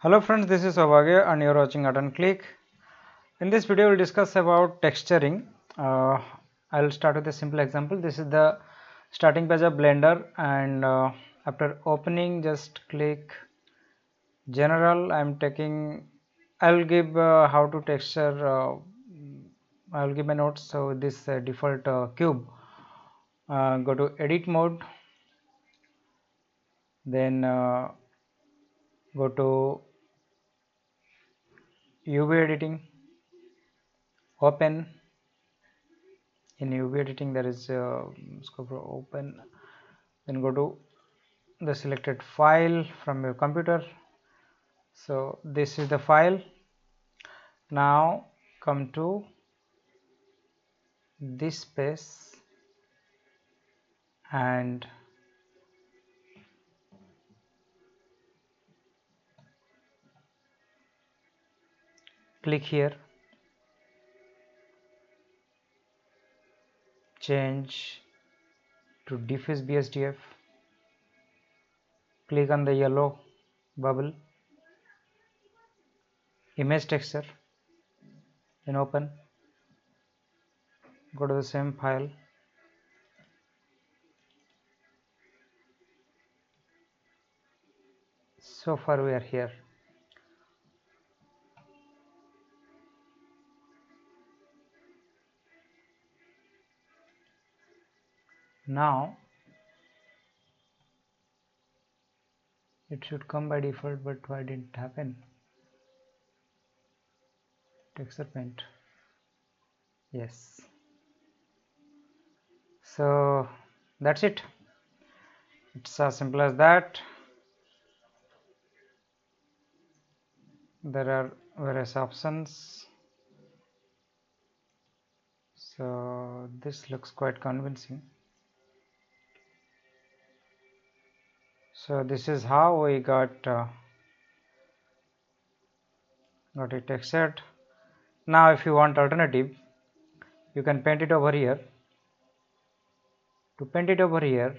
Hello friends, this is Sauvagya and you are watching Art and Click. In this video, we'll discuss about texturing. I'll start with a simple example. This is the starting page of Blender, and after opening, just click General. I'll give how to texture. I'll give my notes. So this default cube. Go to Edit mode, then go to UV editing, open. In UV editing there is scope for open, then go to the selected file from your computer. So this is the file. Now come to this space and click here, change to diffuse BSDF, click on the yellow bubble, image texture, then open, go to the same file, so far we are here. Now it should come by default, but why didn't it happen? Texture paint, yes. So that's it. It's as simple as that. There are various options. So this looks quite convincing. So this is how we got it textured. Now if you want alternative, you can paint it over here. To paint it over here,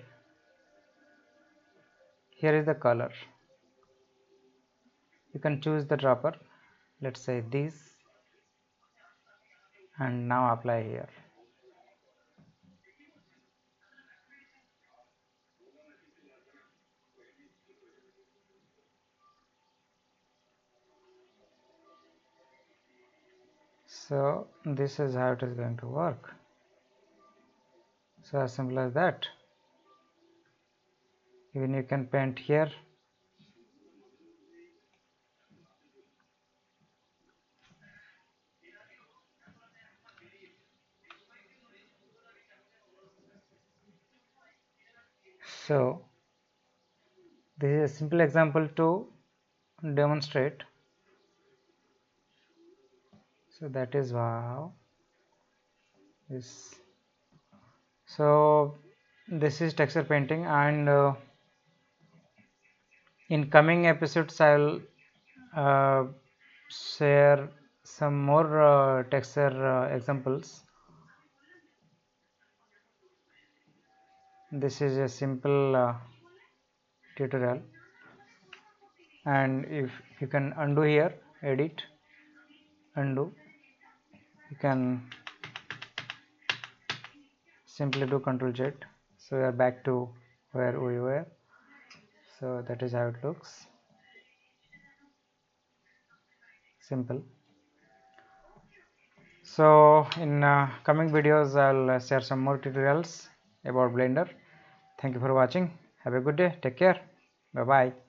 here is the color. You can choose the dropper, let's say this, and now apply here. So this is how it is going to work. So as simple as that. Even you can paint here. So this is a simple example to demonstrate. So that is how this. So this is texture painting, and in coming episodes I'll share some more texture examples. This is a simple tutorial, and if you can undo here, edit, undo, you can simply do Ctrl Z. So we are back to where we were. So that is how it looks. Simple. So in coming videos I'll share some more tutorials about Blender. Thank you for watching. Have a good day. Take care. Bye bye.